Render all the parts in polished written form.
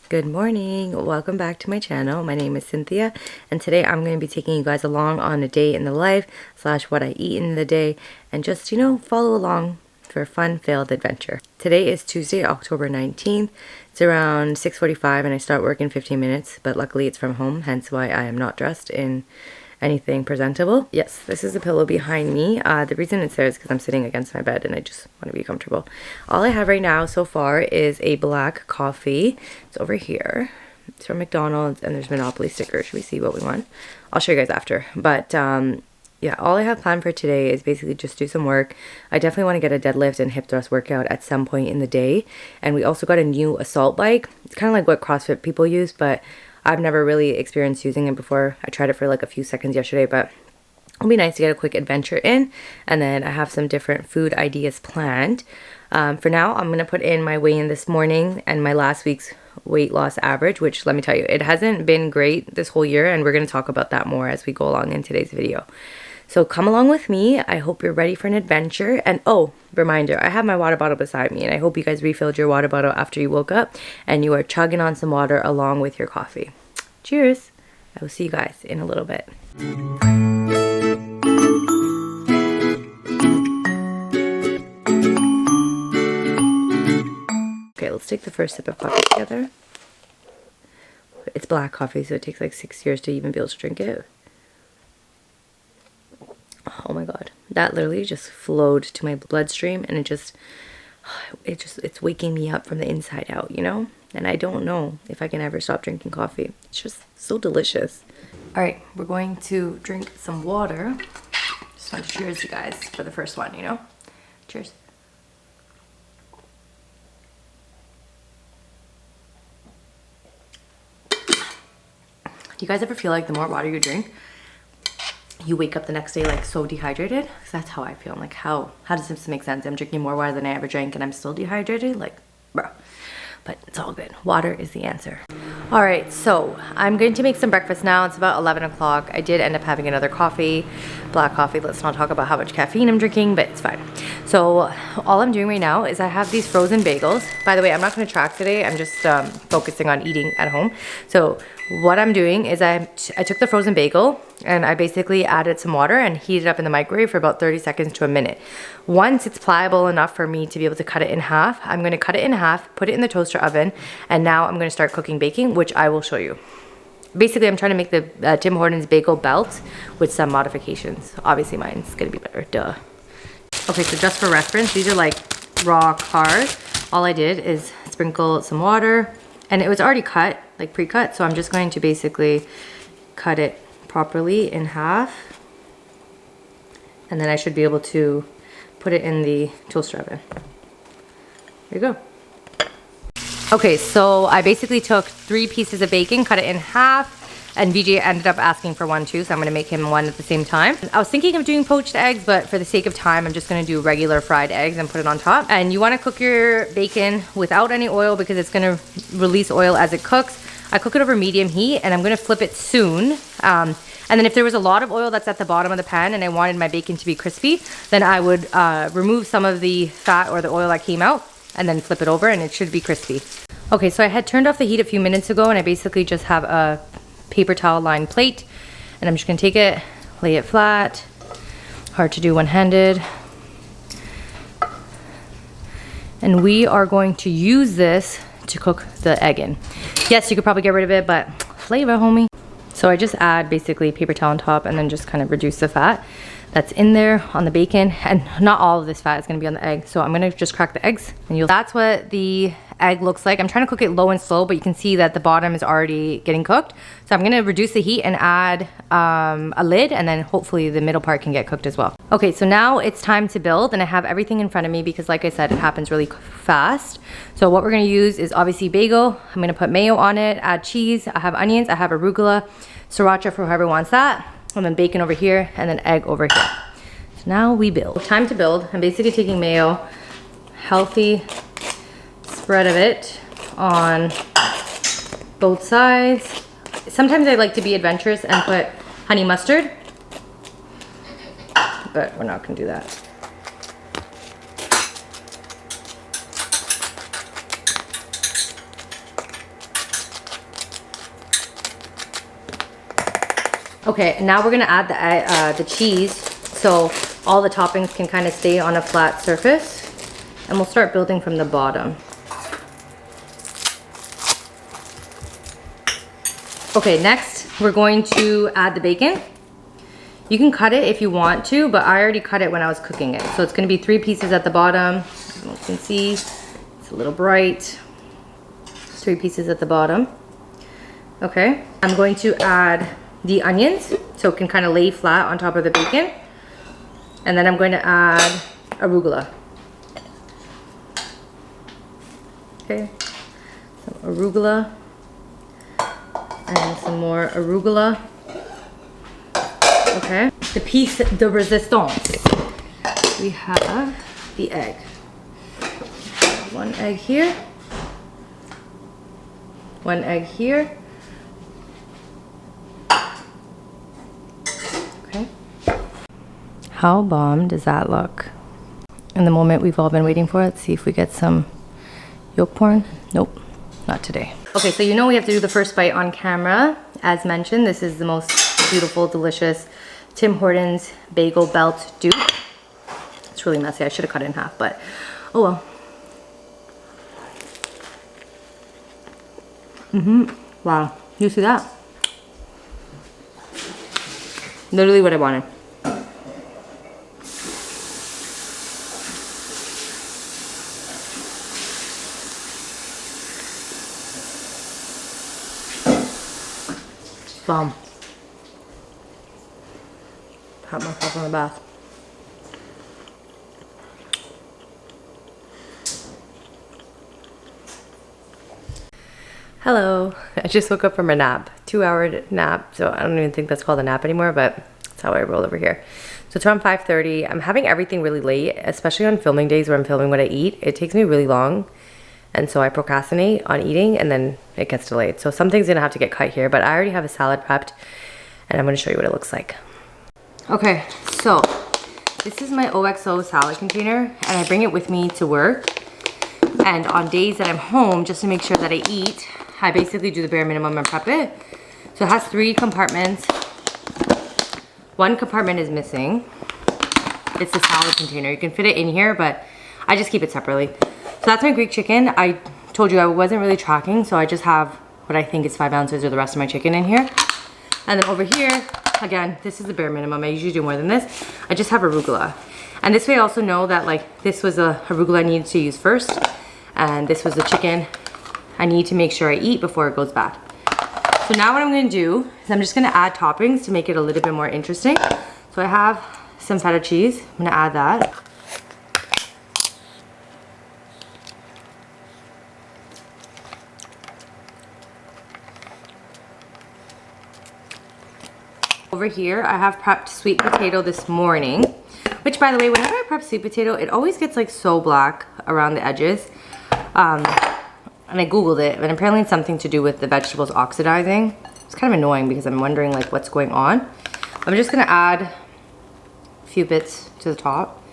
Good morning, welcome back to my channel. My name is Cynthia and today I'm going to be taking you guys along on a day in the life / what I eat in the day and just, follow along for a fun failed adventure. Today is Tuesday, October 19th. It's around 6:45 and I start work in 15 minutes, but luckily it's from home, hence why I am not dressed in anything presentable. Yes, this is a pillow behind me. The reason it's there is because I'm sitting against my bed and I just want to be comfortable. All I have right now so far is a black coffee. It's over here. It's from McDonald's and there's Monopoly stickers. Should we see what we want? I'll show you guys after. But yeah, all I have planned for today is basically just do some work. I definitely want to get a deadlift and hip thrust workout at some point in the day. And we also got a new assault bike. It's kind of like what CrossFit people use, but I've never really experienced using it before. I tried it for like a few seconds yesterday, but it'll be nice to get a quick adventure in. And then I have some different food ideas planned. For now, I'm going to put in my weigh-in this morning and my last week's weight loss average, which let me tell you, it hasn't been great this whole year. And we're going to talk about that more as we go along in today's video. So come along with me. I hope you're ready for an adventure. And oh, reminder, I have my water bottle beside me and I hope you guys refilled your water bottle after you woke up and you are chugging on some water along with your coffee. Cheers. I will see you guys in a little bit. Okay, let's take the first sip of coffee together. It's black coffee, so it takes like 6 years to even be able to drink it. Oh my god, that literally just flowed to my bloodstream and it's waking me up from the inside out, and I don't know if I can ever stop drinking coffee. It's just so delicious. All right, we're going to drink some water. Just want to cheers you guys for the first one, Cheers. Do you guys ever feel like the more water you drink, you wake up the next day like so dehydrated? Because that's how I feel. I'm like, how does this make sense? I'm drinking more water than I ever drank and I'm still dehydrated? Like, bro. But it's all good. Water is the answer. All right, so I'm going to make some breakfast now. It's about 11 o'clock. I did end up having another coffee, black coffee. Let's not talk about how much caffeine I'm drinking, but it's fine. So all I'm doing right now is I have these frozen bagels. By the way, I'm not going to track today. I'm just focusing on eating at home. So what I'm doing is I took the frozen bagel and I basically added some water and heated it up in the microwave for about 30 seconds to a minute. Once it's pliable enough for me to be able to cut it in half, I'm going to cut it in half, put it in the toaster oven, and now I'm going to start cooking baking, which I will show you. Basically, I'm trying to make the Tim Hortons Bagel Belt with some modifications. Obviously, mine's going to be better, duh. Okay, so just for reference, these are like raw cars. All I did is sprinkle some water, and it was already cut, like pre-cut, so I'm just going to basically cut it properly in half, and then I should be able to put it in the toaster oven. There you go. Okay, so I basically took 3 pieces of bacon, cut it in half, and VJ ended up asking for one too, so I'm gonna make him one at the same time. I was thinking of doing poached eggs, but for the sake of time, I'm just gonna do regular fried eggs and put it on top. And you wanna cook your bacon without any oil because it's gonna release oil as it cooks. I cook it over medium heat and I'm gonna flip it soon. And then if there was a lot of oil that's at the bottom of the pan and I wanted my bacon to be crispy, then I would remove some of the fat or the oil that came out and then flip it over and it should be crispy. Okay, so I had turned off the heat a few minutes ago and I basically just have a paper towel lined plate and I'm just gonna take it, lay it flat. Hard to do one-handed. And we are going to use this to cook the egg in. Yes, you could probably get rid of it, but flavor, homie. So I just add basically paper towel on top and then just kind of reduce the fat that's in there on the bacon, and not all of this fat is going to be on the egg. So I'm going to just crack the eggs and that's what the egg looks like. I'm trying to cook it low and slow, but you can see that the bottom is already getting cooked. So I'm going to reduce the heat and add a lid, and then hopefully the middle part can get cooked as well. Okay, so now it's time to build, and I have everything in front of me because like I said, it happens really fast. So what we're going to use is obviously bagel. I'm going to put mayo on it, add cheese. I have onions, I have arugula, sriracha for whoever wants that, and then bacon over here, and then egg over here. So now we build. Time to build. I'm basically taking mayo, healthy spread of it on both sides. Sometimes I like to be adventurous and put honey mustard, but we're not gonna do that. Okay, and now we're gonna add the cheese so all the toppings can kind of stay on a flat surface. And we'll start building from the bottom. Okay, next we're going to add the bacon. You can cut it if you want to, but I already cut it when I was cooking it. So it's gonna be 3 pieces at the bottom. As you can see, it's a little bright. 3 pieces at the bottom. Okay, I'm going to add the onions so it can kind of lay flat on top of the bacon. And then I'm going to add arugula. Okay, some arugula. And some more arugula. Okay, the piece de resistance. We have the egg. 1 egg here. 1 egg here. Okay. How bomb does that look? In the moment we've all been waiting for, let's see if we get some yolk porn. Nope, not today. Okay, so you know we have to do the first bite on camera. As mentioned, this is the most beautiful, delicious Tim Hortons Bagel Belt dupe. It's really messy. I should have cut it in half, but oh well. Wow, you see that? Literally what I wanted. Bomb. Pat myself in the bath. Hello. I just woke up from a nap. 2-hour nap. So I don't even think that's called a nap anymore, but that's how I roll over here. So it's around 5:30. I'm having everything really late, especially on filming days where I'm filming what I eat. It takes me really long. And so I procrastinate on eating and then it gets delayed. So something's gonna have to get cut here, but I already have a salad prepped and I'm gonna show you what it looks like. Okay, so this is my OXO salad container and I bring it with me to work. And on days that I'm home, just to make sure that I eat, I basically do the bare minimum and prep it. So it has 3 compartments. 1 compartment is missing. It's the salad container. You can fit it in here, but I just keep it separately. So that's my Greek chicken. I told you I wasn't really tracking, so I just have what I think is 5 ounces of the rest of my chicken in here. And then over here, again, this is the bare minimum. I usually do more than this. I just have arugula. And this way I also know that like this was the arugula I needed to use first. And this was the chicken I need to make sure I eat before it goes bad. So now what I'm gonna do is I'm just gonna add toppings to make it a little bit more interesting. So I have some feta cheese. I'm gonna add that. Over here, I have prepped sweet potato this morning, which by the way, whenever I prep sweet potato, it always gets like so black around the edges. And I Googled it, and apparently it's something to do with the vegetables oxidizing. It's kind of annoying because I'm wondering like what's going on. I'm just gonna add a few bits to the top.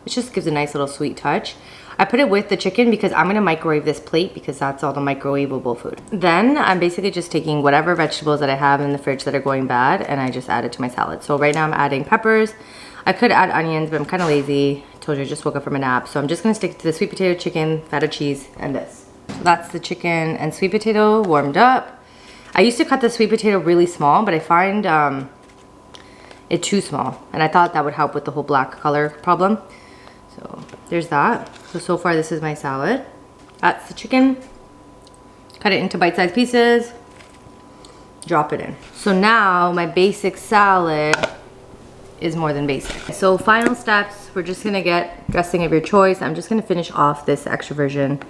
It just gives a nice little sweet touch. I put it with the chicken because I'm gonna microwave this plate because that's all the microwavable food. Then I'm basically just taking whatever vegetables that I have in the fridge that are going bad and I just add it to my salad. So right now I'm adding peppers. I could add onions, but I'm kind of lazy. I told you I just woke up from a nap. So I'm just gonna stick to the sweet potato, chicken, feta cheese, and this. So that's the chicken and sweet potato warmed up. I used to cut the sweet potato really small, but I find it too small. And I thought that would help with the whole black color problem. So there's that. So far this is my salad. That's the chicken. Cut it into bite-sized pieces. Drop it in. So now my basic salad is more than basic. So final steps, we're just gonna get dressing of your choice. I'm just gonna finish off this extra virgin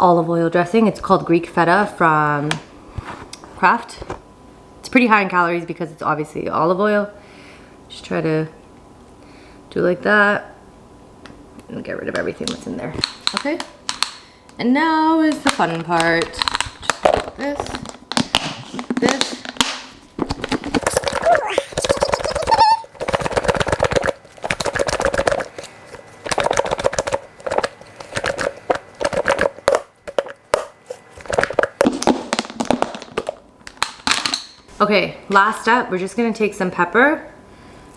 olive oil dressing. It's called Greek feta from Kraft. It's pretty high in calories because it's obviously olive oil. Just try to do like that and get rid of everything that's in there. Okay, and now is the fun part. Just this. Okay, last step, we're just gonna take some pepper.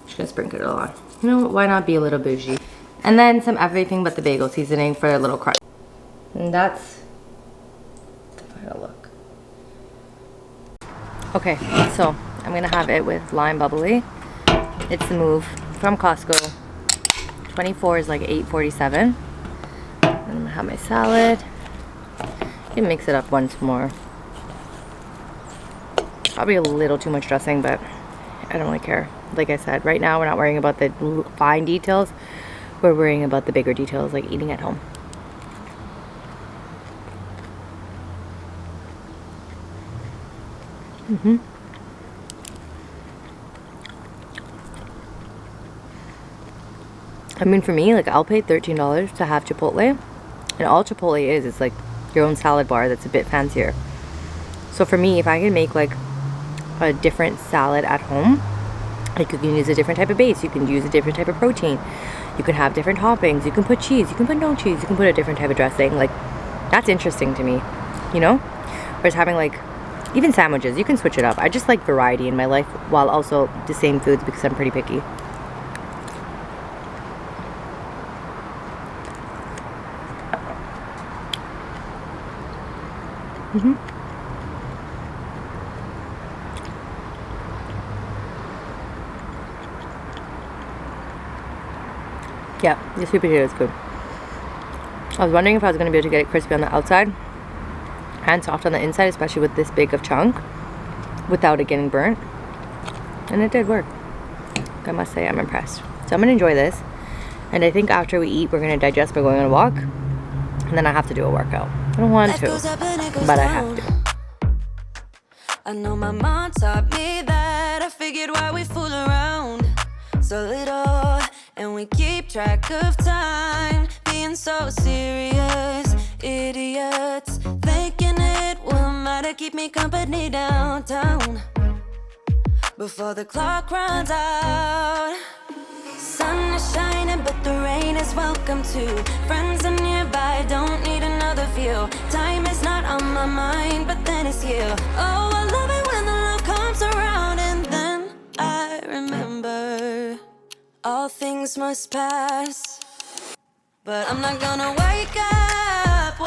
Just gonna sprinkle it on. You know, why not be a little bougie? And then some everything but the bagel seasoning for a little crunch. And that's the final look. Okay, so I'm gonna have it with lime bubbly. It's the move from Costco. 24 is like $8.47. And I'm gonna have my salad. I can mix it up once more. Probably a little too much dressing, but I don't really care. Like I said, right now we're not worrying about the fine details. We're worrying about the bigger details, like eating at home. I mean, for me, like, I'll pay $13 to have Chipotle. And all Chipotle is like your own salad bar that's a bit fancier. So for me, if I can make like a different salad at home, like you can use a different type of base, you can use a different type of protein, you can have different toppings, you can put cheese, you can put no cheese, you can put a different type of dressing. Like, that's interesting to me, you know? Whereas having like, even sandwiches, you can switch it up. I just like variety in my life while also the same foods because I'm pretty picky. Yeah, the sweet potato is good. I was wondering if I was going to be able to get it crispy on the outside and soft on the inside, especially with this big of chunk, without it getting burnt. And it did work. I must say, I'm impressed. So I'm going to enjoy this. And I think after we eat, we're going to digest by going on a walk. And then I have to do a workout. I don't want to, but I have to. I know my mom taught me that. I figured why we fool around so little, and we keep track of time, being so serious, idiots, thinking it will matter, keep me company downtown before the clock runs out. Sun is shining, but the rain is welcome too. Friends are nearby, don't need another view. Time is not on my mind, but then it's you. Oh, I love it when the love comes around, and then I remember all things must pass. But I'm not gonna wake up,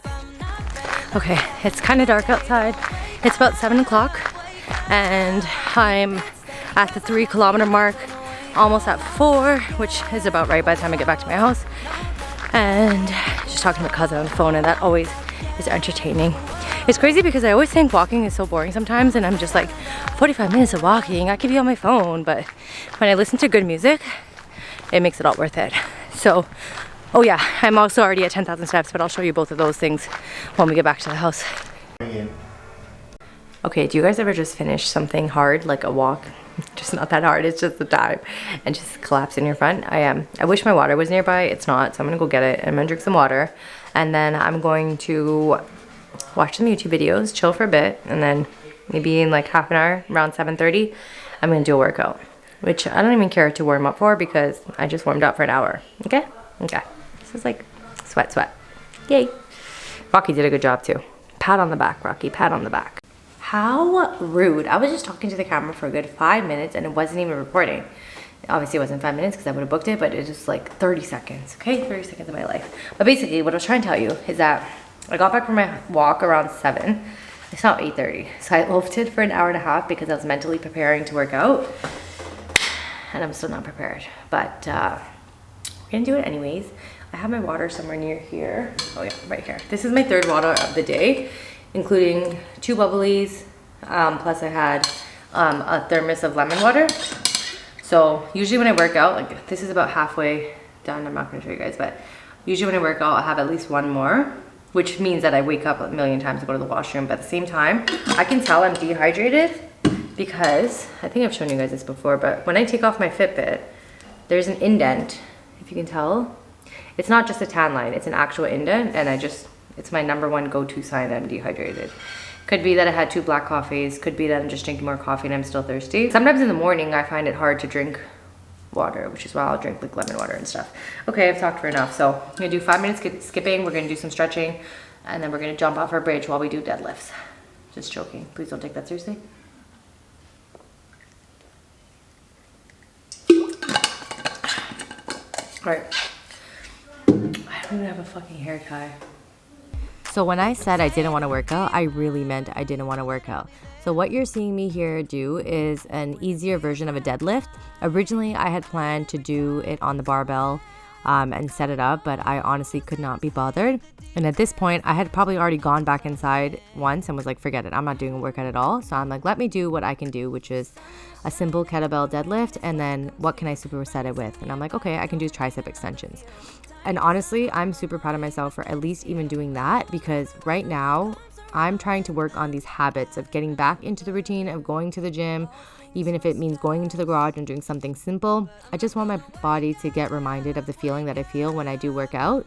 I'm not ready. Okay, it's kind of dark outside. It's about 7 o'clock, and I'm at the 3 kilometer mark. Almost at 4, which is about right by the time I get back to my house. And just talking to my cousin on the phone, and that always is entertaining. It's crazy because I always think walking is so boring sometimes, and I'm just like, 45 minutes of walking, I could be on my phone. But when I listen to good music, it makes it all worth it. So, oh yeah, I'm also already at 10,000 steps, but I'll show you both of those things when we get back to the house. Okay, do you guys ever just finish something hard, like a walk? Just not that hard, it's just the time, and just collapse in your front. I wish my water was nearby. It's not, so I'm gonna go get it. I'm gonna drink some water, and then I'm going to watch some YouTube videos, chill for a bit, and then maybe in like half an hour, around 7:30, I'm gonna do a workout, which I don't even care to warm up for because I just warmed up for an hour. Okay? Okay. This is like sweat. Yay. Rocky did a good job too. Pat on the back, Rocky, pat on the back. How rude. I was just talking to the camera for a good 5 minutes and it wasn't even recording. Obviously it wasn't 5 minutes because I would have booked it, but it was like 30 seconds, okay? 30 seconds of my life. But basically what I was trying to tell you is that I got back from my walk around 7. It's now 8:30. So I loafed it for an hour and a half because I was mentally preparing to work out. And I'm still not prepared, but we're gonna do it anyways. I have my water somewhere near here. Oh yeah, right here. This is my 3rd water of the day, including 2 bubblies, plus I had a thermos of lemon water. So usually when I work out, like this is about halfway done. I'm not gonna show you guys, but usually when I work out, I have at least 1 more, which means that I wake up a million times to go to the washroom. But at the same time, I can tell I'm dehydrated because, I think I've shown you guys this before, but when I take off my Fitbit, there's an indent, if you can tell. It's not just a tan line, it's an actual indent, and it's my #1 go-to sign that I'm dehydrated. Could be that I had 2 black coffees, could be that I'm just drinking more coffee and I'm still thirsty. Sometimes in the morning I find it hard to drink water, which is why I'll drink like lemon water and stuff. Okay, I've talked for enough, so I'm gonna do 5 minutes skipping, we're gonna do some stretching, and then we're gonna jump off our bridge while we do deadlifts. Just joking. Please don't take that seriously. Alright. I don't even have a fucking hair tie. So when I said I didn't want to work out, I really meant I didn't want to work out. So what you're seeing me here do is an easier version of a deadlift. Originally, I had planned to do it on the barbell and set it up, but I honestly could not be bothered. And at this point, I had probably already gone back inside once and was like, forget it, I'm not doing a workout at all. So I'm like, let me do what I can do, which is a simple kettlebell deadlift, and then what can I superset it with? And I'm like, okay, I can do tricep extensions. And honestly, I'm super proud of myself for at least even doing that, because right now I'm trying to work on these habits of getting back into the routine of going to the gym, even if it means going into the garage and doing something simple. I just want my body to get reminded of the feeling that I feel when I do work out.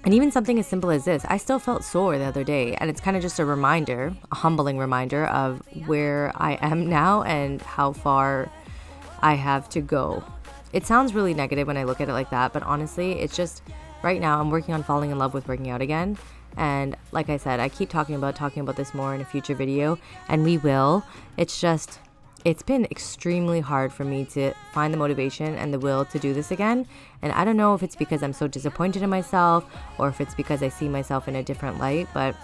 And even something as simple as this, I still felt sore the other day, and it's kind of just a reminder, a humbling reminder of where I am now and how far I have to go. It sounds really negative when I look at it like that, but honestly, it's just right now I'm working on falling in love with working out again. And like I said, I keep talking about this more in a future video, and we will. It's just, it's been extremely hard for me to find the motivation and the will to do this again. And I don't know if it's because I'm so disappointed in myself or if it's because I see myself in a different light, but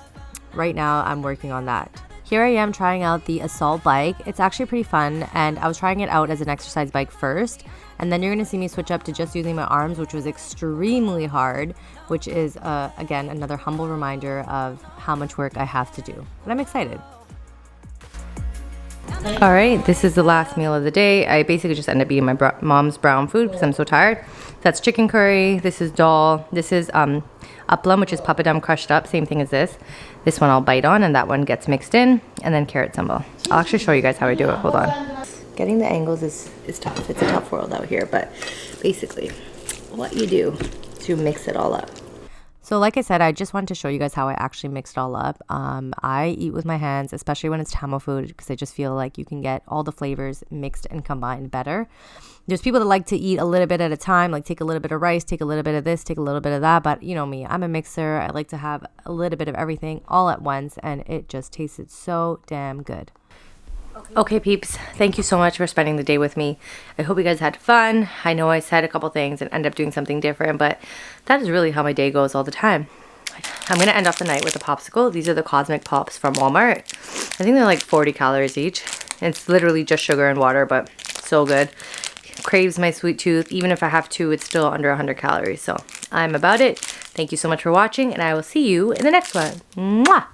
right now I'm working on that. Here I am trying out the Assault bike. It's actually pretty fun, and I was trying it out as an exercise bike first, and then you're gonna see me switch up to just using my arms, which was extremely hard, which is again another humble reminder of how much work I have to do. But I'm excited. All right, this is the last meal of the day. I basically just ended up eating my mom's brown food because I'm so tired. That's chicken curry. This is dal. This is uplam, which is papadum crushed up. Same thing as this. This one I'll bite on, and that one gets mixed in, and then carrot sambal. I'll actually show you guys how I do it. Hold on. Getting the angles is tough. It's a tough world out here, but basically what you do is you mix it all up. So like I said, I just wanted to show you guys how I actually mix it all up. I eat with my hands, especially when it's Tamil food, because I just feel like you can get all the flavors mixed and combined better. There's people that like to eat a little bit at a time, like take a little bit of rice, take a little bit of this, take a little bit of that. But you know me, I'm a mixer. I like to have a little bit of everything all at once, and it just tasted so damn good. Okay, peeps, thank you so much for spending the day with me. I hope you guys had fun. I know I said a couple things and ended up doing something different, but that is really how my day goes all the time. I'm going to end off the night with a popsicle. These are the Cosmic Pops from Walmart. I think they're like 40 calories each. It's literally just sugar and water, but so good. Craves my sweet tooth. Even if I have two, it's still under 100 calories. So I'm about it. Thank you so much for watching, and I will see you in the next one. Mwah!